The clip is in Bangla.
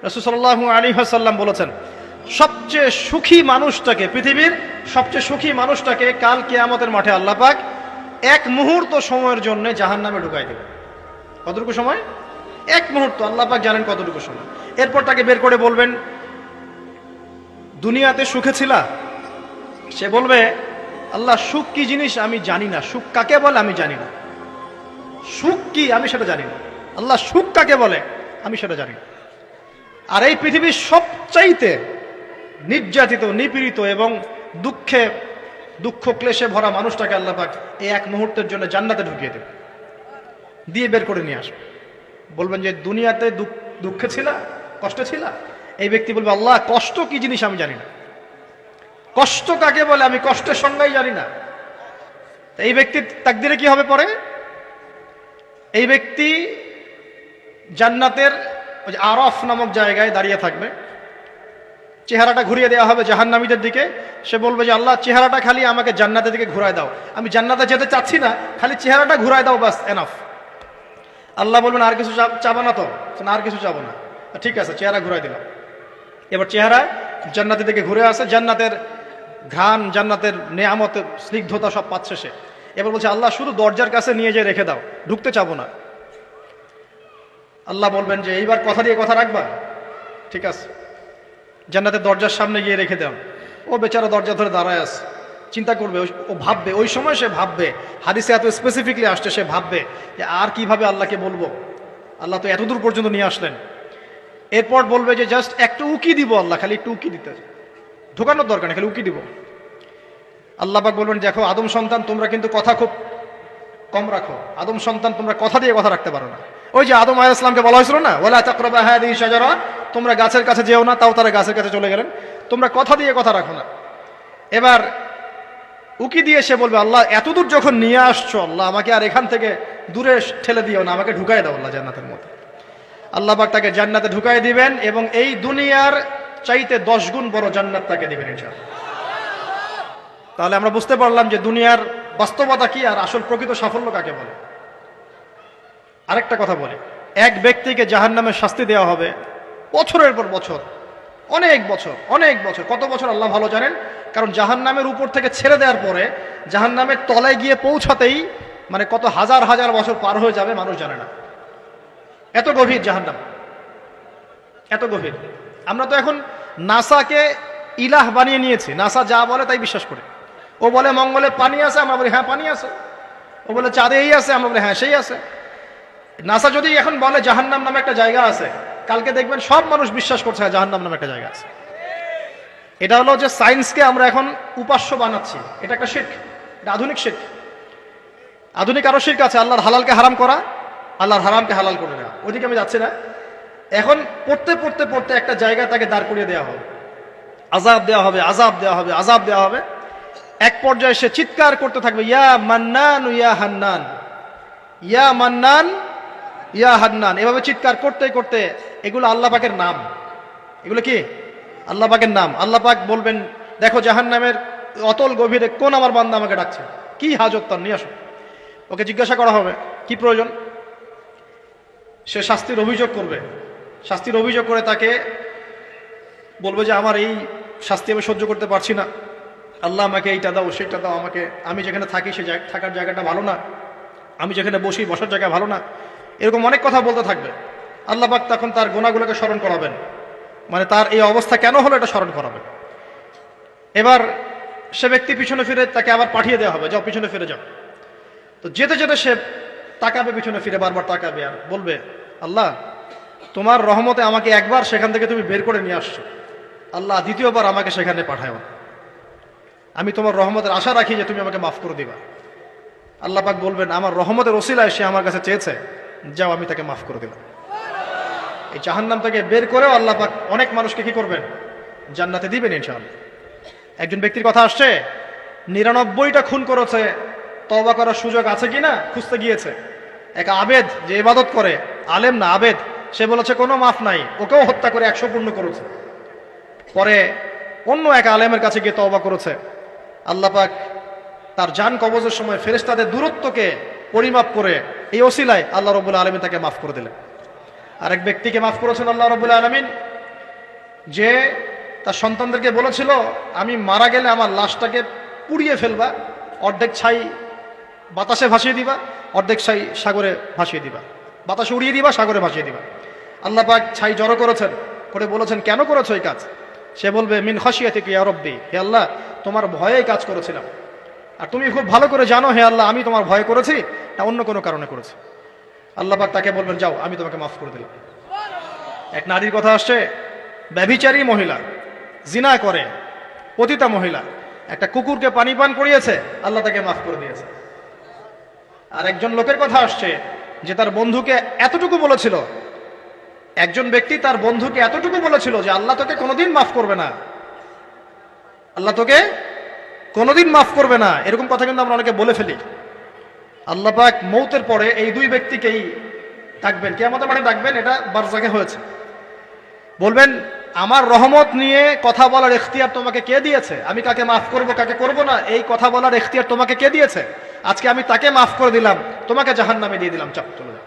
রাসূল সাল্লাল্লাহু আলাইহি ওয়াসাল্লাম বলেছেন, সবচেয়ে সুখী মানুষটাকে, পৃথিবীর সবচেয়ে সুখী মানুষটাকে কাল কিয়ামতের মাঠে আল্লাহ পাক এক মুহূর্ত সময়ের জন্য জাহান্নামে ঢুকাই দেবে। কতটুকু সময়? এক মুহূর্ত। আল্লাহ পাক জানেন কতটুকু সময়। এরপর তাকে বের করে বলবেন, দুনিয়াতে সুখে ছিলা? সে বলবে, আল্লাহ সুখ কি জিনিস আমি জানি না, সুখ কাকে বলে আমি জানি না, সুখ কি আমি সেটা জানি না। আল্লাহ সুখ কাকে বলে আমি সেটা জানি না। আর এই পৃথিবীর সবচাইতে নির্যাতিত, নিপীড়িত এবং দুঃখ ক্লেশে ভরা মানুষটাকে আল্লাহ পাক এই এক মুহূর্তের জন্য জান্নাতে ঢুকিয়ে দেবে, দিয়ে বের করে নিয়ে আসবে। বলবেন যে দুনিয়াতে দুঃখে ছিলা, কষ্টে ছিলা? এই ব্যক্তি বলবে, আল্লাহ কষ্ট কি জিনিস আমি জানি না, কষ্ট কাকে বলে আমি কষ্টের সংজ্ঞাই জানি না। এই ব্যক্তির তাকদিরে কি হবে পরে? এই ব্যক্তি জান্নাতের ওই আরফ নামক জায়গায় দাঁড়িয়ে থাকবে, চেহারাটা ঘুরিয়ে দেওয়া হবে জাহান্নামীদের দিকে। সে বলবে যে আল্লাহ চেহারাটা খালি আমাকে জান্নাতের দিকে ঘুরায় দাও, আমি জান্নাতে যেতে চাচ্ছি না, খালি চেহারাটা ঘুরায় দাও, বাস এনাফ। আল্লাহ বলবেন আর কিছু চাবো না তো? না, আর কিছু চাবো না। ঠিক আছে, চেহারা ঘুরাই দিলাম। এবার চেহারা জান্নাতের দিকে ঘুরে আসে, জান্নাতের ঘ্রাণ, জান্নাতের নেয়ামতের স্নিগ্ধতা সব পাচ্ছে সে। এবার বলছে আল্লাহ শুধু দরজার কাছে নিয়ে যেয়ে রেখে দাও, ঢুকতে চাবো না। আল্লাহ বলবেন যে এইবার কথা দিয়ে কথা রাখবা? ঠিক আছে, জান্নাতের দরজার সামনে গিয়ে রেখে দাও। ও বেচারা দরজা ধরে দাঁড়ায় আছে, চিন্তা করবে, ও ভাববে, ওই সময় সে ভাববে, হাদিসে এত স্পেসিফিকলি আসছে, সে ভাববে যে আর কিভাবে আল্লাহকে বলবো, আল্লাহ তো এতদূর পর্যন্ত নিয়ে আসলেন। এরপর বলবে যে জাস্ট একটু উকি দিব, আল্লাহ খালি একটু উকি দিতে, ঢোকানোর দরকার নেই, খালি উকি দিব। আল্লাহ পাক বলবেন, দেখো আদম সন্তান তোমরা কিন্তু কথা খুব কম রাখো, আদম সন্তান তোমরা কথা দিয়ে কথা রাখতে পারো না। ওই যে আদম আলাইহিস সালামকে বলা হয়েছিল না, ওয়ালা তাকরাবা হাযিহি শাজারা, তোমরা গাছের কাছে যেও না, তাও তারা গাছের কাছে চলে গেলেন। তোমরা কথা দিয়ে কথা রাখো না। এবার উকি দিয়ে সে বলবে, আল্লাহ এতদূর যখন নিয়ে আসছো, আল্লাহ আমাকে আর এখান থেকে দূরে ঠেলে দিও না, আমাকে ঢুকাই দাও আল্লাহ জান্নাতের মধ্যে। আল্লাহ পাক তাকে জান্নাতে ঢুকাই দিবেন এবং এই দুনিয়ার চাইতে 10 গুণ বড় জান্নাত তাকে দিবেন ইনশাআল্লাহ। তাহলে আমরা বুঝতে পারলাম যে দুনিয়ার বাস্তবতা কি আর আসল প্রকৃত সাফল্য কাকে বলে। আরেকটা কথা বলি, এক ব্যক্তিকে জাহান্নামের শাস্তি দেওয়া হবে বছরের পর বছর, অনেক বছর, অনেক বছর। কত বছর আল্লাহ ভালো জানেন, কারণ জাহান্নামের উপর থেকে ছেড়ে দেওয়ার পরে জাহান্নামের তলায় গিয়ে পৌঁছাতেই মানে কত হাজার হাজার বছর পার হয়ে যাবে মানুষ জানে না। এত গভীর জাহান্নাম, এত গভীর। আমরা তো এখন নাসাকে ইলাহ বানিয়ে নিয়েছি, নাসা যা বলে তাই বিশ্বাস করে। ও বলে মঙ্গলে পানি আছে, আমরা বলি হ্যাঁ পানি আছে। ও বলে চাঁদে এই আছে, আমরা বলি হ্যাঁ সেই আছে। নাসা যদি এখন বলে জাহান্নাম নামে একটা জায়গা আছে, কালকে দেখবেন সব মানুষ বিশ্বাস করছে জাহান্নাম নামে একটা জায়গা আছে। এটা হলো যে সায়েন্সকে আমরা এখন উপাস্য বানাচ্ছি, এটা একটা শিরক, এটা আধুনিক শিরক। আধুনিক আরো শিরক আছে, আল্লাহর হালালকে হারাম করা, আল্লাহর হারামকে হালাল করে দেওয়া। ওইদিকে আমি যাচ্ছি না। এখন পড়তে পড়তে পড়তে একটা জায়গা তাকে দাঁড় করিয়ে দেওয়া হবে, আযাব দেওয়া হবে, আযাব দেওয়া হবে, আযাব দেওয়া হবে। এক পর্যায়ে সে চিৎকার করতে থাকবে, ইয়া মান্নান ইয়া হান্নান, ইয়া মান্নান ইয়া হান্নান। এভাবে চিৎকার করতে করতে, এগুলো আল্লাহ পাকের নাম। এগুলো কি আল্লাহ পাকের নাম। আল্লাহ পাক বলবেন, দেখো জাহান্নামের অতল গভীরে কোন আমার বান্দা আমাকে ডাকছে, কি হাজত তার, নিয়ে আসো। ওকে জিজ্ঞাসা করা হবে কি প্রয়োজন। সে শাস্তির অভিযোগ করবে, শাস্তির অভিযোগ করে তাকে বলবে যে আমার এই শাস্তি আমি সহ্য করতে পারছি না, আল্লাহ আমাকে এইটা দাও সেটা দাও, আমাকে, আমি যেখানে থাকি সে থাকার জায়গাটা ভালো না, আমি যেখানে বসি বসার জায়গা ভালো না, এরকম অনেক কথা বলতে থাকবে। আল্লাহ পাক তখন তার গুনাহগুলোকে স্মরণ করাবেন, মানে তার এই অবস্থা কেন হলো এটা স্মরণ করাবেন। এবার সে ব্যক্তি পিছনে ফিরে, তাকে আবার পাঠিয়ে দেওয়া হবে, যাও পিছনে ফিরে যাও। তো যেতে যেতে সে তাকাবে পিছনে ফিরে, বারবার তাকাবে আর বলবে, আল্লাহ তোমার রহমতে আমাকে একবার সেখান থেকে তুমি বের করে নিয়ে আসছো, আল্লাহ দ্বিতীয়বার আমাকে সেখানে পাঠাও, আমি তোমার রহমতের আশা রাখি যে তুমি আমাকে মাফ করে দিবা। আল্লাহ পাক বলবেন, আমার রহমতের ওসিলায় সে আমার কাছে চেয়েছে, যাও আমি তাকে মাফ করে দিলাম। এই জাহান্নাম থেকে বের করেও আল্লাহ পাক অনেক মানুষকে কি করবেন, জান্নাতে দিবেন ইনশাআল্লাহ। একজন ব্যক্তির কথা আসছে, 99টা খুন করেছে, তওবা করার সুযোগ আছে কিনা খুঁজতে গিয়েছে। এক আবেদ যে ইবাদত করে, আলেম না আবেদ, সে বলেছে কোনো মাফ নাই, ওকেও হত্যা করে 100 পূর্ণ করেছে। পরে অন্য এক আলেমের কাছে গিয়ে তওবা করেছে। আল্লাহ পাক তার জান কবজের সময় ফেরেশতাদের দূরত্বকে পরিমাপ করে এই ওসিলায় আল্লাহ রাব্বুল আলামিন তাকে মাফ করে দিলেন। আরেক ব্যক্তিকে মাফ করেছেন আল্লাহ রাব্বুল আলামিন, যে তার সন্তানদেরকে বলেছিল আমি মারা গেলে আমার লাশটাকে পুড়িয়ে ফেলবা, অর্ধেক ছাই বাতাসে ভাসিয়ে দিবা, অর্ধেক ছাই সাগরে ভাসিয়ে দিবা, বাতাসে উড়িয়ে দিবা, সাগরে ভাসিয়ে দিবা। আল্লাহ পাক ছাই জড়ো করেছেন, করে বলেছেন কেন করেছো এই কাজ? সে বলবে মিন খাশিয়াতিকা ইয়া রব্বি, হে আল্লাহ তোমার ভয়েই কাজ করেছিলাম, আর তুমি খুব ভালো করে জানো হে আল্লাহ আমি তোমার ভয় করেছি না অন্য কোনো কারণে করেছি। আল্লাহ পাক তাকে বলবেন যাও আমি তোমাকে মাফ করে দিলাম। এক নারীর কথা আসছে, ব্যভিচারী মহিলা, জিনা করে, পতিতা মহিলা, একটা কুকুরকে পানি পান করিয়েছে, আল্লাহ তাকে মাফ করে দিয়েছে। আর একজন লোকের কথা আসছে যে তার বন্ধুকে এতটুকু বলেছিল, একজন ব্যক্তি তার বন্ধুকে এতটুকু বলেছিল যে আল্লাহ তোকে কোনোদিন মাফ করবে না, আল্লাহ তোকে কোনোদিন মাফ করবে না। এরকম কথা কিন্তু আমরা অনেকে বলে ফেলি। আল্লাহ পাক মৌতের পরে এই দুই ব্যক্তিকেই ডাকবেন, কিয়ামতের মাঠে ডাকবেন, এটা বারজাখে হয়েছে। বলবেন আমার রহমত নিয়ে কথা বলার এখতিয়ার তোমাকে কে দিয়েছে? আমি কাকে মাফ করব কাকে করব না এই কথা বলার এখতিয়ার তোমাকে কে দিয়েছে? আজকে আমি তাকে মাফ করে দিলাম, তোমাকে জাহান্নামে দিয়ে দিলাম, চাপ চলে যাও।